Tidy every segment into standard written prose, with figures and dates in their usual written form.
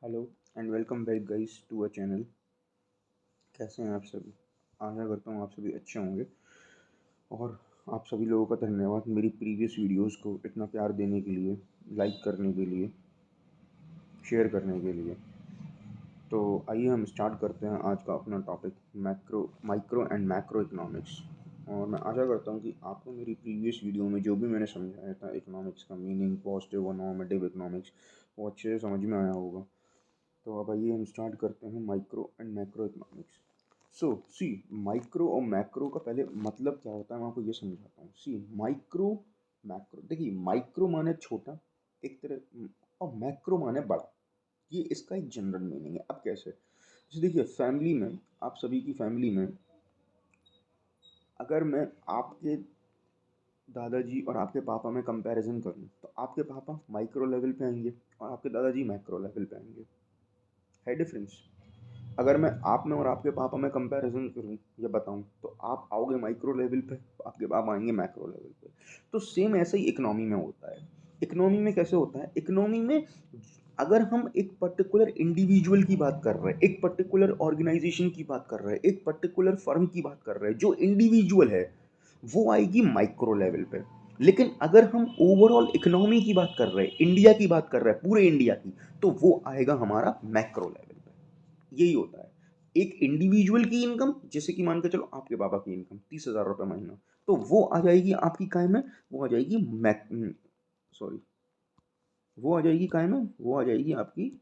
Hello and welcome back guys to a channel. कैसे हैं आप सभी? आशा करता हूँ आप सभी अच्छे होंगे। और आप सभी लोगों का धन्यवाद मेरी प्रीवियस वीडियोस को इतना प्यार देने के लिए, लाइक करने के लिए, शेयर करने के लिए। तो आइए हम स्टार्ट करते हैं आज का अपना topic, micro and macro economics. और मैं आशा करता हूँ कि आपको मेरी प्रीवियस वीडियो में जो भी मैंने समझाया था इकोनॉमिक्स का मीनिंग, पॉजिटिव और नॉर्मेटिव इकोनॉमिक्स, वो अच्छे से समझ में आया होगा। तो अब आइए हम स्टार्ट करते हैं micro and macro economics. So see, micro और मैक्रो का पहले मतलब क्या होता है मैं आपको ये समझाता हूँ। सी, माइक्रो, मैक्रो, देखिए माइक्रो माने छोटा एक तरह, और मैक्रो माने बड़ा। ये इसका एक जनरल मीनिंग है। अब कैसे? जैसे देखिए फैमिली में, आप सभी की फैमिली में, अगर मैं आपके दादाजी और आपके पापा में कंपैरिजन करूँ तो आपके पापा माइक्रो लेवल पे आएंगे और आपके दादाजी मैक्रो लेवल पे आएंगे। है डिफरेंस। अगर मैं आप में और आपके पापा में कंपैरिजन करूँ या बताऊँ तो आप आओगे माइक्रो लेवल पे, आपके पापा आएंगे मैक्रो लेवल पे। तो सेम ऐसा ही इकोनॉमी में होता है। इकोनॉमी में कैसे होता है? इकोनॉमी में अगर हम एक पर्टिकुलर इंडिविजुअल की बात कर रहे हैं, एक पर्टिकुलर ऑर्गेनाइजेशन की बात कर रहे हैं, एक पर्टिकुलर फर्म की बात कर रहे हैं, जो इंडिविजुअल है वो आएगी माइक्रो लेवल पे। लेकिन अगर हम ओवरऑल इकोनॉमी की बात कर रहे हैं, इंडिया की बात कर रहे हैं, पूरे इंडिया की, तो वो आएगा हमारा मैक्रो लेवल पे। यही होता है। एक इंडिविजुअल की इनकम, जैसे कि मान के चलो आपके पापा की इनकम 30,000 रुपये महीना, तो वो आ जाएगी आपकी काय में, वो आ जाएगी सॉरी, वो आ जाएगी काय में, वो आ जाएगी आपकी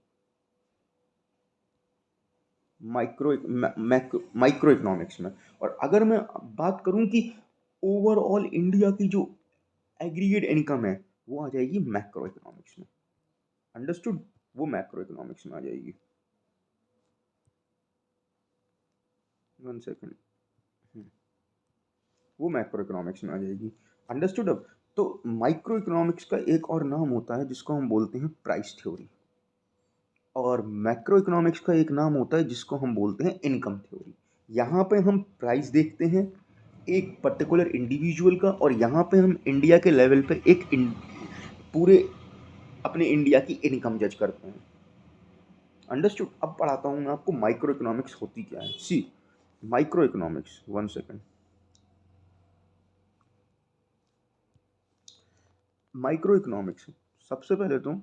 माइक्रो इकोनॉमिक्स में। और अगर मैं बात करूं कि ओवरऑल इंडिया की जो एग्रीगेट इनकम है, वो आ जाएगी मैक्रो इकोनॉमिक्स में। अंडरस्टूड? वो मैक्रो इकोनॉमिक्स में आ जाएगी। One second. वो मैक्रो इकोनॉमिक्स में आ जाएगी। अंडरस्टूड? अब तो माइक्रो इकोनॉमिक्स का एक और नाम होता है जिसको हम बोलते हैं प्राइस थ्योरी, और मैक्रो इकोनॉमिक्स का एक नाम होता है जिसको हम बोलते हैं इनकम थ्योरी। यहाँ पे हम प्राइस देखते हैं एक पर्टिकुलर इंडिविजुअल का, और यहाँ पे हम इंडिया के लेवल पे पूरे अपने इंडिया की इनकम जज करते हैं। अंडरस्टूड? अब पढ़ाता हूँ मैं आपको माइक्रो इकोनॉमिक्स होती क्या है। See, micro economics, one second. Micro economics सबसे पहले तो,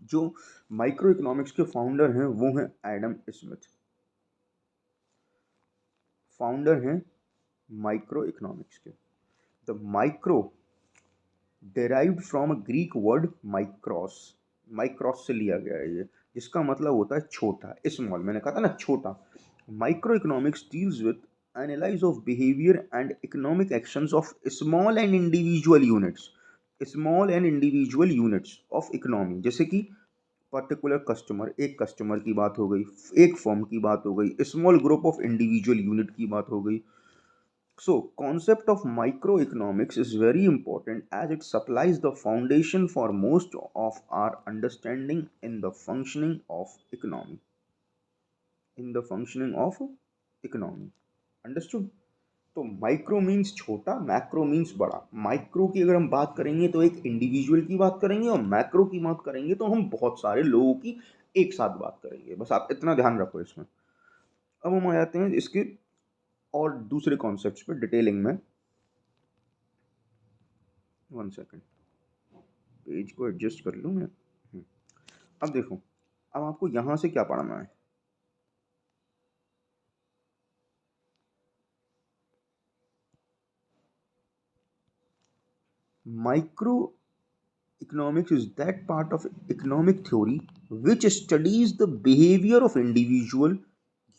जो माइक्रो इकोनॉमिक्स के फाउंडर हैं वो हैं एडम स्मिथ। फाउंडर हैं माइक्रो इकोनॉमिक्स के। The micro derived from a Greek word mikros. Mikros से लिया गया है ये, जिसका मतलब होता है छोटा, स्मॉल। मैंने कहा था ना छोटा। Micro economics deals with analyse of behaviour and economic actions of small and individual units of economy. जैसे कि पर्टिकुलर कस्टमर, एक कस्टमर की बात हो गई, एक फर्म की बात हो गई, small group of individual unit की बात हो गई। So, concept of microeconomics is very important as it supplies the foundation for most of our understanding in the functioning of economy. In the functioning of economy. Understood? तो micro means छोटा, macro means बड़ा। Micro की अगर हम बात करेंगे तो एक इंडिविजुअल की बात करेंगे, और मैक्रो की बात करेंगे तो हम बहुत सारे लोगों की एक साथ बात करेंगे। बस आप इतना ध्यान रखो इसमें। अब हम आ जाते हैं इसके और दूसरे कॉन्सेप्ट्स पे डिटेलिंग में। वन सेकेंड, पेज को एडजस्ट कर लूँ मैं। अब देखो, अब आपको यहाँ से क्या पढ़ना है। Micro economics is that part of economic theory which studies the behavior of individual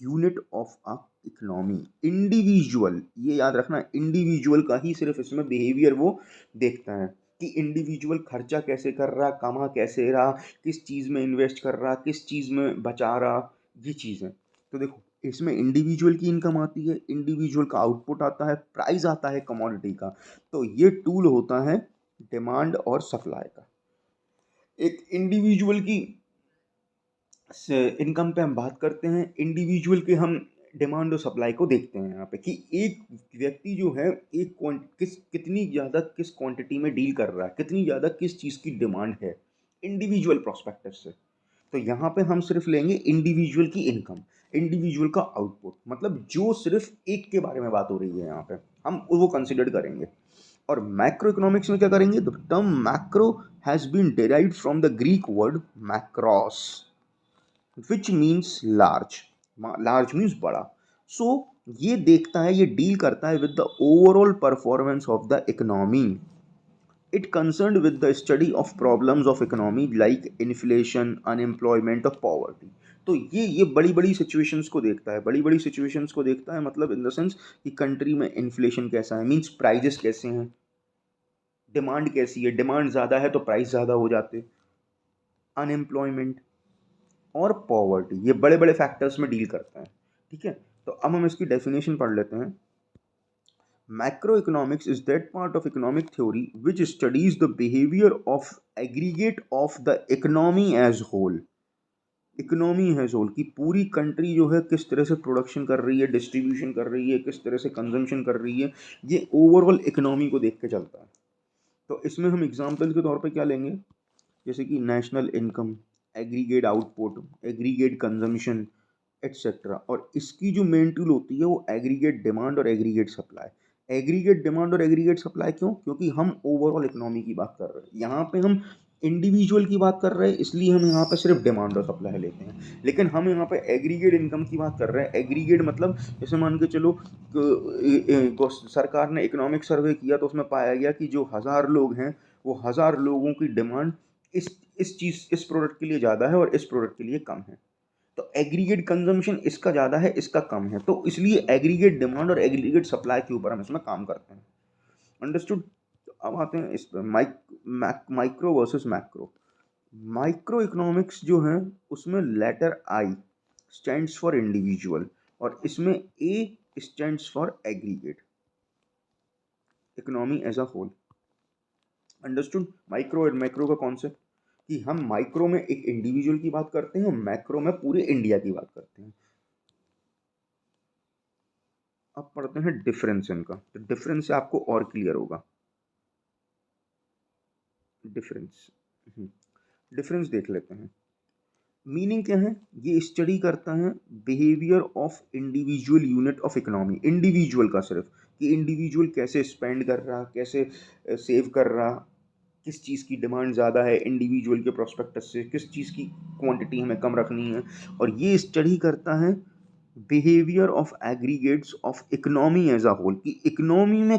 unit of a economy। Individual, ये याद रखना, इंडिविजुअल का ही सिर्फ इसमें बिहेवियर वो देखता है कि इंडिविजुअल खर्चा कैसे कर रहा, कमा कैसे रहा, किस चीज़ में इन्वेस्ट कर रहा, किस चीज़ में बचा रहा, ये चीज़ें। तो देखो, इसमें इंडिविजुअल की इनकम आती है, इंडिविजुअल का आउटपुट आता है, प्राइस आता है कमोडिटी का। तो ये टूल होता है डिमांड और सप्लाई का। एक इंडिविजुअल की इनकम पे हम बात करते हैं, इंडिविजुअल के हम डिमांड और सप्लाई को देखते हैं यहाँ पे कि एक व्यक्ति जो है एक कितनी ज़्यादा किस क्वांटिटी में डील कर रहा है, कितनी ज़्यादा किस चीज़ की डिमांड है इंडिविजुअल प्रोस्पेक्टिव से। तो यहाँ पे हम सिर्फ लेंगे इंडिविजुअल की इनकम, इंडिविजुअल का आउटपुट, मतलब जो सिर्फ एक के बारे में बात हो रही है यहाँ पे हम वो कंसिडर करेंगे। और मैक्रो इकोनॉमिक्स में क्या करेंगे, the term macro has been derived from the Greek word macros which means large, large means बड़ा। सो ये देखता है, ये डील करता है with the overall performance of the economy. It concern with the study of problems of economy like inflation, unemployment और poverty. तो ये बड़ी बड़ी सिचुएशंस को देखता है, बड़ी बड़ी सिचुएशंस को देखता है, मतलब इन द सेंस कि कंट्री में इन्फ्लेशन कैसा है, मीन्स प्राइजेस कैसे हैं, डिमांड कैसी है, डिमांड ज़्यादा है तो प्राइस ज़्यादा हो जाते, अनएम्प्लॉयमेंट और पॉवर्टी, ये बड़े बड़े फैक्टर्स में डील करता है। ठीक है, तो अब हम इसकी डेफिनेशन पढ़ लेते हैं। Macroeconomics is that part of economic theory which studies the behavior of aggregate of the economy as whole। Economy है होल की पूरी कंट्री जो है किस तरह से प्रोडक्शन कर रही है, डिस्ट्रीब्यूशन कर रही है, किस तरह से कंजम्पशन कर रही है, ये ओवरऑल इकोनॉमी को देख के चलता है। तो इसमें हम एग्जांपल के तौर पे क्या लेंगे, जैसे कि national income, aggregate output, aggregate consumption etcetera. और इसकी जो मेन टूल होती है वो एग्रीगेट डिमांड और एग्रीगेट सप्लाई। एग्रीगेट डिमांड और एग्रीगेट सप्लाई क्यों, क्योंकि हम ओवरऑल इकोनॉमी की बात कर रहे हैं, यहाँ पे हम इंडिविजुअल की बात कर रहे हैं, इसलिए हम यहाँ पे सिर्फ डिमांड और सप्लाई लेते हैं। लेकिन हम यहाँ पे एग्रीगेट इनकम की बात कर रहे हैं। एग्रीगेट मतलब जैसे मान के चलो सरकार ने इकोनॉमिक सर्वे किया तो उसमें पाया गया कि जो 1000 लोग हैं वो 1000 लोगों की डिमांड इस चीज़ इस प्रोडक्ट के लिए ज़्यादा है और इस प्रोडक्ट के लिए कम है। तो एग्रीगेट कंजम्पशन इसका ज़्यादा है, इसका कम है, तो इसलिए एग्रीगेट डिमांड और एग्रीगेट सप्लाई के ऊपर हम इसमें काम करते हैं। अंडरस्टूड। तो अब आते हैं इस पर micro versus macro. Micro economics जो है उसमें letter I stands for individual और इसमें A stands for aggregate economy as a whole. Understood. Micro और मैक्रो का कॉन्सेप्ट कि हम माइक्रो में एक इंडिविजुअल की बात करते हैं, मैक्रो में पूरे इंडिया की बात करते हैं। अब पढ़ते हैं डिफरेंस इनका, तो डिफरेंस से आपको और क्लियर होगा। डिफरेंस डिफरेंस देख लेते हैं। मीनिंग क्या है, ये स्टडी करता है behaviour of individual unit of economy, individual का सिर्फ, कि इंडिविजुअल कैसे स्पेंड कर रहा, कैसे सेव कर रहा, किस चीज़ की डिमांड ज़्यादा है इंडिविजुअल के प्रोस्पेक्टस से, किस चीज़ की क्वांटिटी हमें कम रखनी है। और ये स्टडी करता है behaviour of aggregates of economy as a whole, कि इकोनॉमी में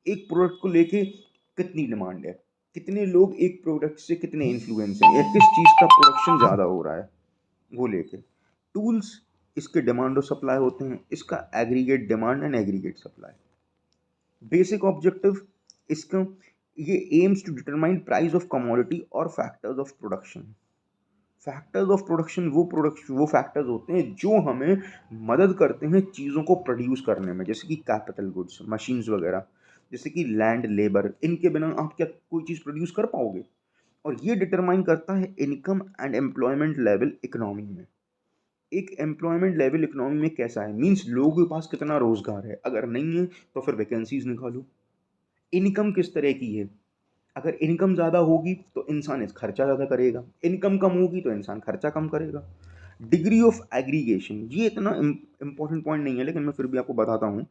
एक प्रोडक्ट को लेके कितनी डिमांड है, कितने लोग एक प्रोडक्ट से कितने इन्फ्लुएंस हैं, या किस चीज़ का प्रोडक्शन ज़्यादा हो रहा है वो लेके। टूल्स इसके डिमांड और सप्लाई होते हैं, इसका aggregate demand and aggregate supply. Basic objective इसका, ये aims to determine price of commodity और factors of production. Factors of production वो फैक्टर्स होते हैं जो हमें मदद करते हैं चीज़ों को प्रोड्यूस करने में, जैसे कि कैपिटल गुड्स, मशीन्स वगैरह, जैसे कि लैंड, लेबर, इनके बिना आप क्या कोई चीज़ प्रोड्यूस कर पाओगे। और ये डिटरमाइन करता है income and employment level economy में। एक एम्प्लॉयमेंट लेवल इकोनॉमी में कैसा है, मीन्स लोगों के पास कितना रोजगार है, अगर नहीं है तो फिर वैकेंसीज निकालो। इनकम किस तरह की है, अगर इनकम ज़्यादा होगी तो इंसान इस खर्चा ज़्यादा करेगा, इनकम कम होगी तो इंसान खर्चा कम करेगा। डिग्री ऑफ एग्रीगेशन, ये इतना इंपॉर्टेंट पॉइंट नहीं है लेकिन मैं फिर भी आपको बताता हूँ।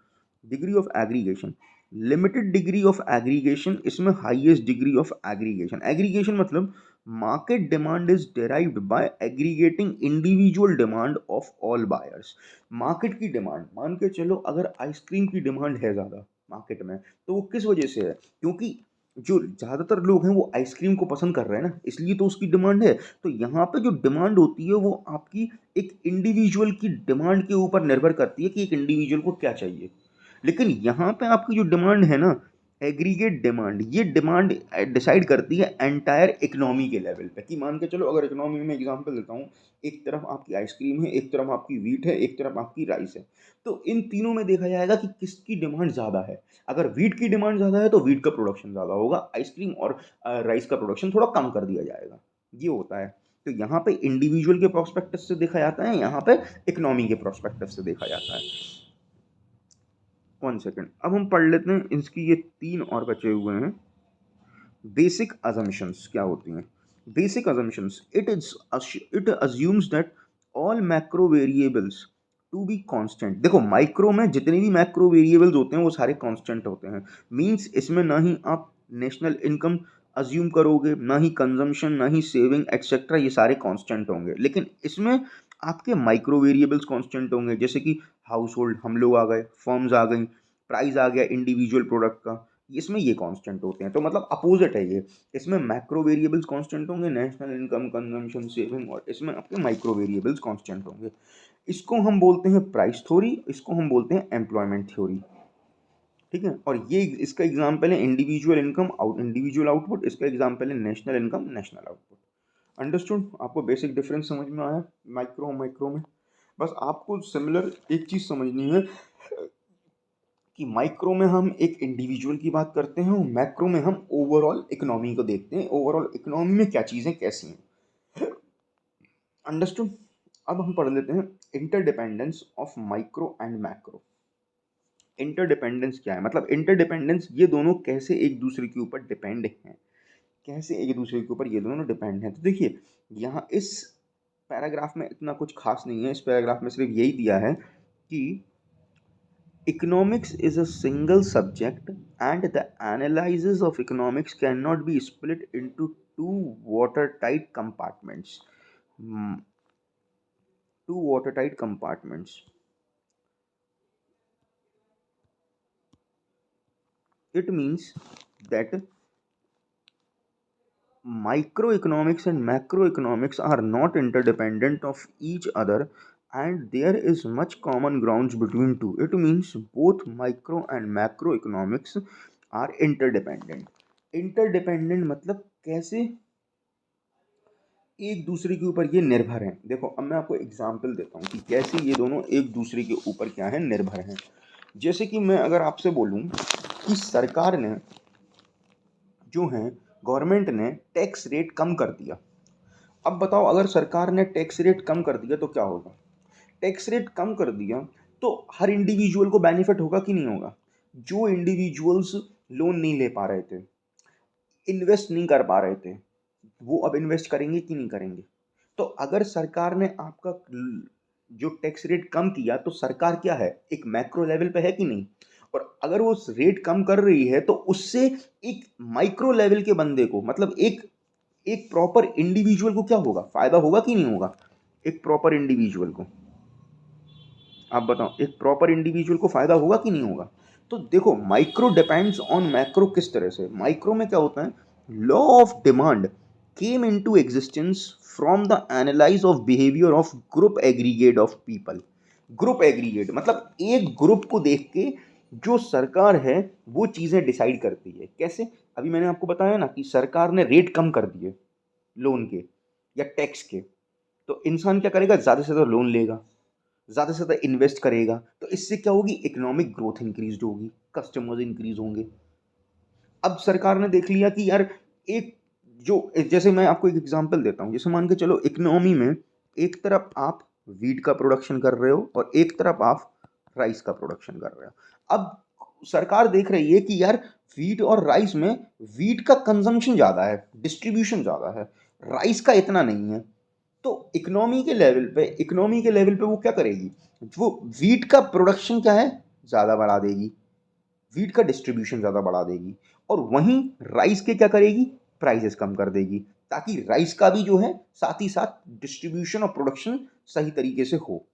Degree of aggregation, limited degree of aggregation, इसमें highest degree of aggregation. Aggregation मतलब market demand is derived by aggregating individual demand of all buyers. Market की डिमांड, मान के चलो अगर आइसक्रीम की डिमांड है ज़्यादा मार्केट में, तो वो किस वजह से है, क्योंकि जो ज़्यादातर लोग हैं वो आइसक्रीम को पसंद कर रहे हैं ना, इसलिए तो उसकी डिमांड है। तो यहाँ पे जो डिमांड होती है वो आपकी एक इंडिविजुअल की डिमांड के ऊपर निर्भर करती है कि एक इंडिविजुअल को क्या चाहिए। लेकिन यहाँ पे आपकी जो डिमांड है ना, एग्रीगेट डिमांड, ये डिमांड डिसाइड करती है एंटायर इकोनॉमी के लेवल पे। कि मान के चलो अगर इकोनॉमी में एग्जांपल देता हूँ, एक तरफ आपकी आइसक्रीम है, एक तरफ आपकी वीट है, एक तरफ आपकी राइस है, तो इन तीनों में देखा जाएगा कि किसकी डिमांड ज़्यादा है। अगर वीट की डिमांड ज़्यादा है तो वीट का प्रोडक्शन ज़्यादा होगा, आइसक्रीम और राइस का प्रोडक्शन थोड़ा कम कर दिया जाएगा। ये होता है। तो यहाँ पे इंडिविजुअल के प्रोस्पेक्टिव से देखा जाता है, यहाँ पे इकोनॉमी के प्रोस्पेक्टिव से देखा जाता है। 1 सेकेंड, अब हम पढ़ लेते हैं इसकी ये 3 और बचे हुए हैं। बेसिक assumptions क्या होती हैं? Basic assumptions, it assumes that all macro variables to be constant। देखो माइक्रो में जितने भी मैक्रो वेरिएबल्स होते हैं वो सारे कांस्टेंट होते हैं। मींस इसमें ना ही आप नेशनल इनकम अज्यूम करोगे, ना ही कंजम्पशन, ना ही सेविंग एक्सेट्रा, ये सारे कांस्टेंट होंगे। लेकिन इसमें आपके माइक्रो वेरिएबल्स कांस्टेंट होंगे, जैसे कि हाउस होल्ड, हम लोग आ गए, फर्म्स आ गई, प्राइस आ गया इंडिविजुअल प्रोडक्ट का, इसमें ये कांस्टेंट होते हैं। तो मतलब अपोजिट है ये, इसमें मैक्रो वेरिएबल्स कांस्टेंट होंगे, नेशनल इनकम, कंजम्पशन, सेविंग, और इसमें आपके माइक्रो वेरिएबल्स कांस्टेंट होंगे। इसको हम बोलते हैं प्राइस थ्योरी, इसको हम बोलते हैं एम्प्लॉयमेंट थ्योरी। ठीक है, और ये इसका एग्जाम्पल है इंडिविजुअल इनकम, इंडिविजुअल आउटपुट, इसका एग्जाम्पल है national income, national output. Understood? आपको बेसिक डिफरेंस समझ में आया माइक्रो माइक्रो में? बस आपको सिमिलर एक चीज़ समझनी है कि माइक्रो में हम एक इंडिविजुअल की बात करते हैं और मैक्रो में हम ओवरऑल इकोनॉमी को देखते हैं, ओवरऑल इकोनॉमी में क्या चीज़ें कैसी हैं। अंडरस्टूड? अब हम पढ़ लेते हैं interdependence of micro and macro. Interdependence क्या है? मतलब इंटरडिपेंडेंस, ये दोनों कैसे एक दूसरे के ऊपर डिपेंड हैं, कैसे एक दूसरे के ऊपर ये दोनों डिपेंड हैं। तो देखिए यहाँ इस पैराग्राफ में इतना कुछ खास नहीं है, इस पैराग्राफ में सिर्फ यही दिया है कि economics is a single subject and the analysis of economics cannot be split into two watertight compartments. Two watertight compartments. It means that microeconomics and macroeconomics are not interdependent of each other and there is much common grounds between two. It means both micro and macroeconomics are interdependent. Interdependent मतलब कैसे एक दूसरे के ऊपर ये निर्भर हैं। देखो अब मैं आपको एग्जांपल देता हूँ कि कैसे ये दोनों एक दूसरे के ऊपर क्या है, निर्भर हैं। जैसे कि मैं अगर आपसे बोलूँ कि सरकार ने जो है, गवर्नमेंट ने टैक्स रेट कम कर दिया। अब बताओ अगर सरकार ने टैक्स रेट कम कर दिया तो क्या होगा? टैक्स रेट कम कर दिया तो हर इंडिविजुअल को बेनिफिट होगा कि नहीं होगा? जो इंडिविजुअल्स लोन नहीं ले पा रहे थे, इन्वेस्ट नहीं कर पा रहे थे, वो अब इन्वेस्ट करेंगे कि नहीं करेंगे? तो अगर सरकार ने आपका जो टैक्स रेट कम किया तो सरकार क्या है, एक मैक्रो लेवल पे है कि नहीं? और अगर वो रेट कम कर रही है तो उससे एक माइक्रो लेवल के बंदे को, मतलब एक एक प्रॉपर इंडिविजुअल को क्या होगा, फायदा होगा कि नहीं होगा? एक प्रॉपर इंडिविजुअल को, आप बताओ, एक प्रॉपर इंडिविजुअल को फायदा होगा कि नहीं होगा? तो देखो माइक्रो डिपेंड्स ऑन मैक्रो किस तरह से। माइक्रो में क्या होता है, law of demand came into existence from the analyse of behaviour of group aggregate of people. Group aggregate मतलब एक ग्रुप को देख के जो सरकार है वो चीज़ें डिसाइड करती है। कैसे? अभी मैंने आपको बताया ना कि सरकार ने रेट कम कर दिए लोन के या टैक्स के, तो इंसान क्या करेगा, ज़्यादा से ज़्यादा लोन लेगा, ज़्यादा से ज़्यादा इन्वेस्ट करेगा, तो इससे क्या होगी, इकोनॉमिक ग्रोथ इंक्रीज होगी, कस्टमर्स इंक्रीज होंगे। अब सरकार ने देख लिया कि यार एक जो, जैसे मैं आपको एक एग्जांपल देता हूँ, जैसे मान के चलो इकोनॉमी में एक तरफ आप वीट का प्रोडक्शन कर रहे हो और एक तरफ आप राइस का प्रोडक्शन कर रहे हो। अब सरकार देख रही है कि यार वीट और राइस में वीट का कंजम्पशन ज़्यादा है, डिस्ट्रीब्यूशन ज़्यादा है, राइस का इतना नहीं है। तो इकोनॉमी के लेवल पे वो क्या करेगी, वो वीट का प्रोडक्शन क्या है, ज़्यादा बढ़ा देगी, वीट का डिस्ट्रीब्यूशन ज़्यादा बढ़ा देगी, और वहीं राइस के क्या करेगी, प्राइसेस कम कर देगी, ताकि राइस का भी जो है साथ ही साथ डिस्ट्रीब्यूशन और प्रोडक्शन सही तरीके से हो।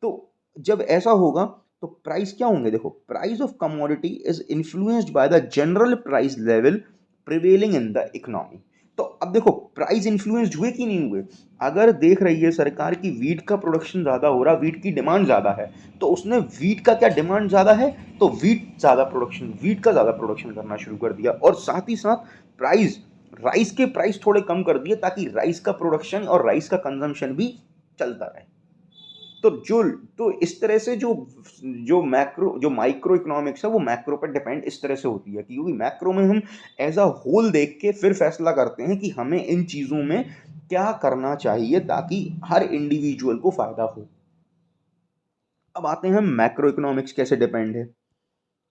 तो जब ऐसा होगा तो प्राइस क्या होंगे, देखो price of commodity is influenced by the general price level prevailing in the economy. तो अब देखो प्राइस इन्फ्लुएंस्ड हुए कि नहीं हुए? अगर देख रही है सरकार की वीट का प्रोडक्शन ज़्यादा हो रहा, वीट की डिमांड ज़्यादा है, तो उसने वीट का क्या डिमांड ज़्यादा है तो वीट का ज़्यादा प्रोडक्शन करना शुरू कर दिया, और साथ ही साथ प्राइस, राइस के प्राइस थोड़े कम कर दिए ताकि राइस का प्रोडक्शन और राइस का कंजम्पशन भी चलता रहे। तो इस तरह से जो माइक्रो इकोनॉमिक्स है वो मैक्रो पर डिपेंड इस तरह से होती है, क्योंकि मैक्रो में हम एज अ होल देख के फिर फैसला करते हैं कि हमें इन चीज़ों में क्या करना चाहिए ताकि हर इंडिविजुअल को फायदा हो। अब आते हैं मैक्रो इकोनॉमिक्स कैसे डिपेंड है।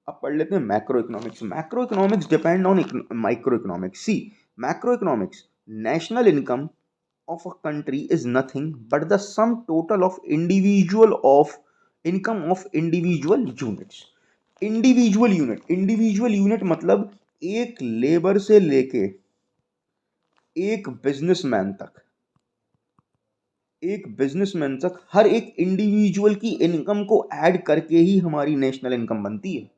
अब पढ़ लेते हैं macro economics. Macro economics depend on micro economics. See, macro economics, national income of a country is nothing but the sum total of income of individual units। Individual unit मतलब एक labour से लेके एक बिजनेसमैन तक, हर एक individual की income को add करके ही हमारी नेशनल इनकम बनती है।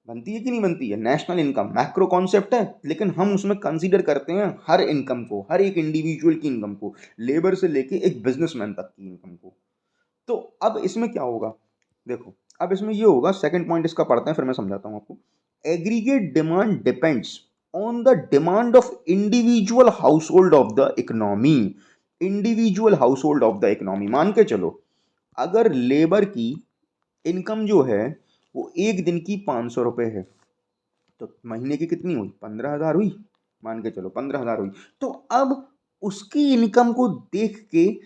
कि नहीं बनती है? नेशनल इनकम मैक्रो कॉन्सेप्ट है, लेकिन हम उसमें कंसीडर करते हैं हर इनकम को, हर एक इंडिविजुअल की इनकम को, लेबर से लेके एक बिजनेसमैन तक की इनकम को। तो अब इसमें क्या होगा, देखो अब इसमें ये होगा, सेकंड पॉइंट इसका पढ़ते हैं फिर मैं समझाता हूँ आपको। Aggregate demand depends on the demand of individual household of the economy. मान के चलो, अगर लेबर की इनकम जो है वो एक दिन की 500 रुपये है, तो महीने की कितनी हुई? 15,000 हुई। मान के चलो 15,000 हुई। तो अब उसकी इनकम को देख के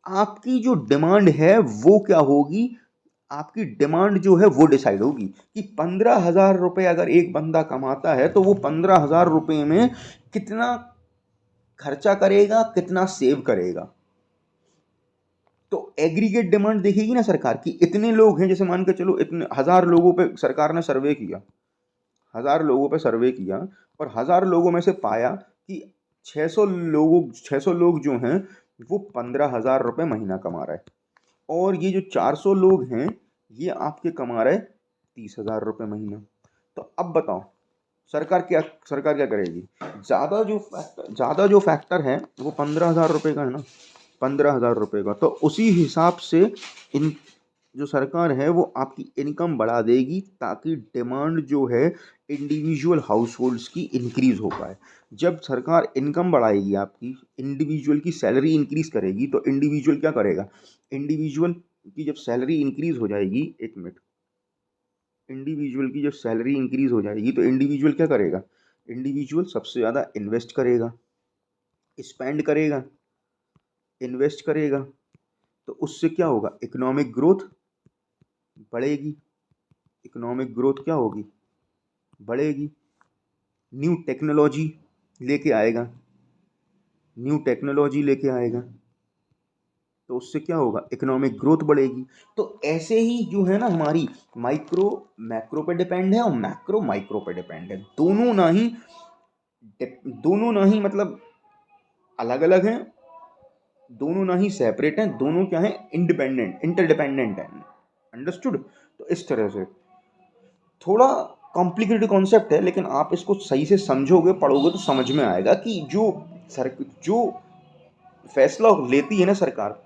आपकी जो डिमांड है वो क्या होगी? आपकी डिमांड जो है वो डिसाइड होगी कि 15,000 रुपये अगर एक बंदा कमाता है तो वो 15,000 रुपये में कितना खर्चा करेगा, कितना सेव करेगा। तो एग्रीगेट डिमांड देखेगी ना सरकार की, इतने लोग हैं, जैसे मान के चलो इतने 1,000 लोगों पे सरकार ने सर्वे किया, 1,000 लोगों पे सर्वे किया, और 1,000 लोगों में से पाया कि 600 लोग जो हैं वो 15,000 रुपये महीना कमा रहे हैं, और ये जो 400 लोग हैं ये आपके कमा रहे 30,000 रुपये महीना। तो अब बताओ सरकार क्या करेगी? ज़्यादा जो फैक्टर है वो 15,000 रुपये का है ना, 15,000 रुपये का। तो उसी हिसाब से इन जो सरकार है वो आपकी इनकम बढ़ा देगी ताकि डिमांड जो है इंडिविजुअल हाउसहोल्ड्स की इंक्रीज हो पाए। जब सरकार इनकम बढ़ाएगी, आपकी इंडिविजुअल की सैलरी इंक्रीज करेगी, तो इंडिविजुअल क्या करेगा? इंडिविजुअल की जब सैलरी इंक्रीज हो जाएगी, एक मिनट, इंडिविजुअल की जब सैलरी इंक्रीज हो जाएगी तो इंडिविजुअल क्या करेगा? इंडिविजुअल सबसे ज़्यादा इन्वेस्ट करेगा, स्पेंड करेगा, इन्वेस्ट करेगा। तो उससे क्या होगा? इकोनॉमिक ग्रोथ बढ़ेगी। इकोनॉमिक ग्रोथ क्या होगी? बढ़ेगी। न्यू टेक्नोलॉजी लेके आएगा, तो उससे क्या होगा? इकोनॉमिक ग्रोथ बढ़ेगी। तो ऐसे ही जो है ना, हमारी माइक्रो मैक्रो पे डिपेंड है और मैक्रो माइक्रो पे डिपेंड है। दोनों ना ही मतलब अलग अलग हैं, दोनों ना ही सेपरेट हैं, दोनों क्या है? इंटरडिपेंडेंट हैं। अंडरस्टूड? तो इस तरह से थोड़ा कॉम्प्लिकेटेड कॉन्सेप्ट है, लेकिन आप इसको सही से समझोगे, पढ़ोगे तो समझ में आएगा कि जो फैसला लेती है ना सरकार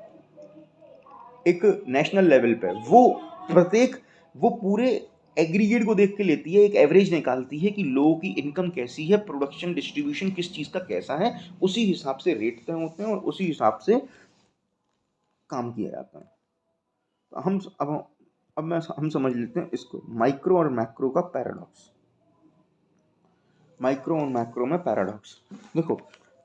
एक नेशनल लेवल पे, वो पूरे एग्रीगेट को देख के लेती है, एक एवरेज निकालती है कि लोगों की इनकम कैसी है, प्रोडक्शन डिस्ट्रीब्यूशन किस चीज़ का कैसा है, उसी हिसाब से रेट तय होते हैं और उसी हिसाब से काम किया जाता है। तो हम समझ लेते हैं इसको, माइक्रो और मैक्रो का पैराडॉक्स। माइक्रो और मैक्रो में पैराडॉक्स। देखो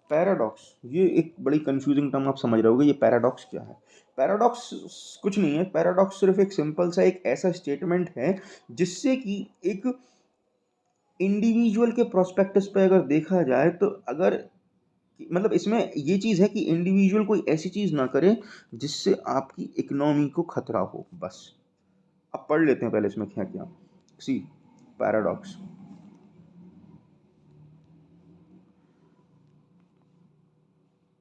पैराडॉक्स ये एक बड़ी कंफ्यूजिंग टर्म, आप समझ रहे होगे ये पैराडॉक्स क्या है। पैराडॉक्स कुछ नहीं है, पैराडॉक्स सिर्फ एक सिंपल सा एक ऐसा स्टेटमेंट है जिससे कि एक इंडिविजुअल के प्रोस्पेक्टस पे अगर देखा जाए तो अगर मतलब इसमें ये चीज़ है कि इंडिविजुअल कोई ऐसी चीज़ ना करे जिससे आपकी इकोनॉमी को खतरा हो, बस। अब पढ़ लेते हैं पहले इसमें क्या क्या। सी, paradox.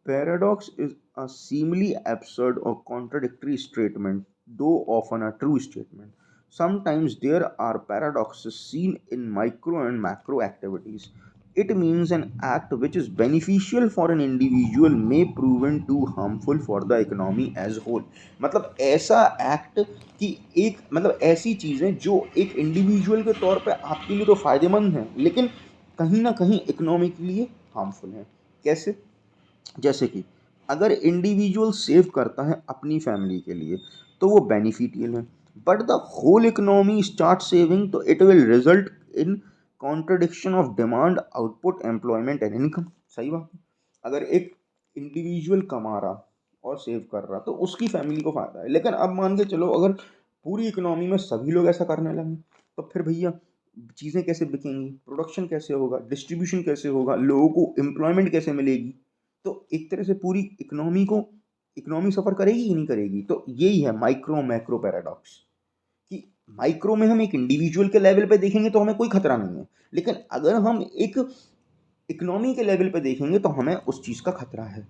Paradox is a seemingly absurd or contradictory statement, though often a true statement. Sometimes there are paradoxes seen in micro and macro activities. It means an act which is beneficial for an individual may proven too harmful for the economy as whole। मतलब ऐसा act कि एक मतलब ऐसी चीज़ें जो एक individual के तौर पे आपके लिए तो फ़ायदेमंद हैं, लेकिन कहीं ना कहीं इकोनॉमी के लिए हार्मफुल हैं। कैसे? जैसे कि अगर इंडिविजुअल सेव करता है अपनी फैमिली के लिए तो वो बेनिफिशियल है, but the whole economy start saving तो it will result in contradiction of demand, output, employment and income. सही बात है। अगर एक इंडिविजुअल कमा रहा और सेव कर रहा तो उसकी फैमिली को फ़ायदा है। लेकिन अब मान के चलो अगर पूरी इकोनॉमी में सभी लोग ऐसा करने लगे तो फिर भैया चीज़ें कैसे बिकेंगी, प्रोडक्शन कैसे होगा, डिस्ट्रीब्यूशन कैसे होगा, लोगों को एम्प्लॉयमेंट कैसे मिलेगी। तो एक तरह से पूरी इकोनॉमी सफ़र करेगी ही नहीं करेगी। तो यही है माइक्रो मैक्रो पैराडॉक्स कि माइक्रो में हम एक इंडिविजुअल के लेवल पे देखेंगे तो हमें कोई खतरा नहीं है, लेकिन अगर हम एक इकोनॉमी के लेवल पे देखेंगे तो हमें उस चीज़ का खतरा है।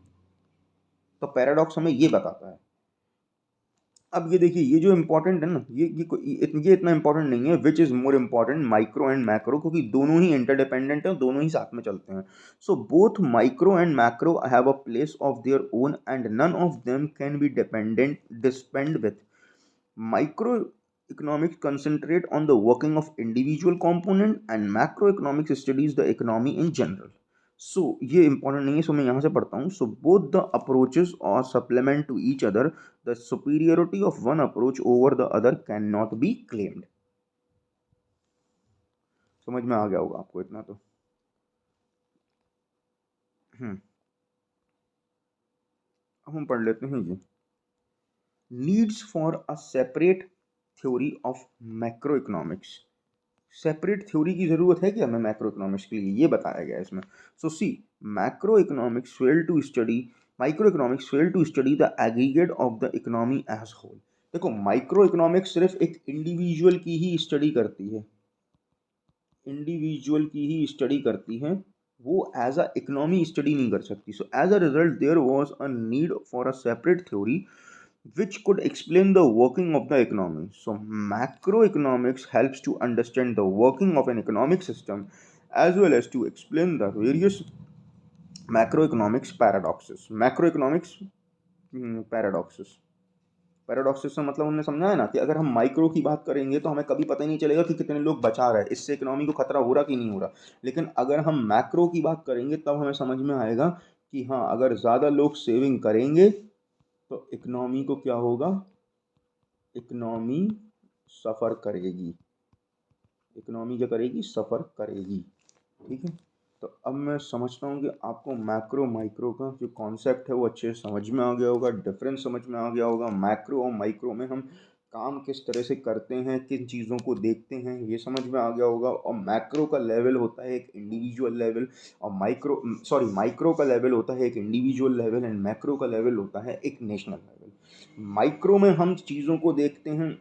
तो पैराडॉक्स हमें ये बताता है। अब ये देखिए ये जो इम्पोर्टेंट है ना ये इतना इम्पोर्टेंट नहीं है which is more important micro and macro, क्योंकि दोनों ही इंटरडिपेंडेंट हैं, दोनों ही साथ में चलते हैं। So both micro and macro have a place of their own and none of them can be dispensed with. Microeconomics concentrate on the working of individual component and macroeconomics studies the economy in general. So ये important नहीं है, so मैं यहाँ से पढ़ता हूँ. So both the approaches are supplement to each other. The superiority of one approach over the other cannot be claimed. समझ में आ गया होगा आपको इतना तो. अब हम पढ़ लेते हैं ये. Needs for a separate theory of macroeconomics. Separate theory की ज़रूरत है कि हमें मैक्रो इकोनॉमिक्स के लिए, ये बताया गया है इसमें. So see macro economics fail to study micro economics fail to study the aggregate of the economy as whole. देखो माइक्रो इकोनॉमिक्स सिर्फ एक इंडिविजुअल की ही स्टडी करती है, इंडिविजुअल की ही स्टडी करती है, वो एज अ इकोनॉमी स्टडी नहीं कर सकती. So as a result there was a need for a separate theory which could explain the working of the economy. So macroeconomics helps to understand the working of an economic system as well as to explain the various macroeconomics paradoxes. Macroeconomics paradoxes. पैराडॉक्सिस से मतलब हमने समझा है ना कि अगर हम micro की बात करेंगे तो हमें कभी पता ही नहीं चलेगा कि कितने लोग बचा रहे हैं, इससे इकोनॉमी को खतरा हो रहा कि नहीं हो रहा. लेकिन अगर हम मैक्रो की बात करेंगे तब हमें समझ में आएगा कि हाँ अगर ज़्यादा लोग सेविंग करेंगे तो इकोनॉमी को क्या होगा, इकोनॉमी सफ़र करेगी, इकोनॉमी क्या करेगी, सफ़र करेगी. ठीक है. तो अब मैं समझता हूँ कि आपको मैक्रो माइक्रो का जो कॉन्सेप्ट है वो अच्छे से समझ में आ गया होगा, डिफरेंस समझ में आ गया होगा. मैक्रो और माइक्रो में हम काम किस तरह से करते हैं, किन चीज़ों को देखते हैं, ये समझ में आ गया होगा. और मैक्रो का लेवल होता है एक इंडिविजुअल लेवल, और माइक्रो का लेवल होता है एक इंडिविजुअल लेवल, एंड मैक्रो का लेवल होता है एक नेशनल लेवल. माइक्रो में हम चीज़ों को देखते हैं,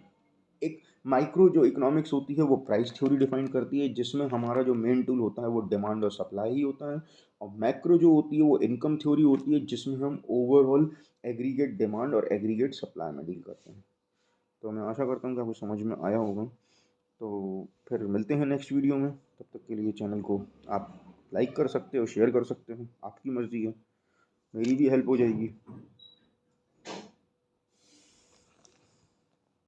एक माइक्रो जो इकोनॉमिक्स होती है वो प्राइस थ्योरी डिफाइन करती है, जिसमें हमारा जो मेन टूल होता है वो डिमांड और सप्लाई ही होता है. और मैक्रो जो होती है वो इनकम थ्योरी होती है, जिसमें हम ओवरऑल एग्रीगेट डिमांड और एग्रीगेट सप्लाई में डील करते हैं. तो मैं आशा करता हूँ कि आपको समझ में आया होगा. तो फिर मिलते हैं नेक्स्ट वीडियो में. तब तक के लिए चैनल को आप लाइक कर सकते हो, शेयर कर सकते हो, आपकी मर्ज़ी है, मेरी भी हेल्प हो जाएगी.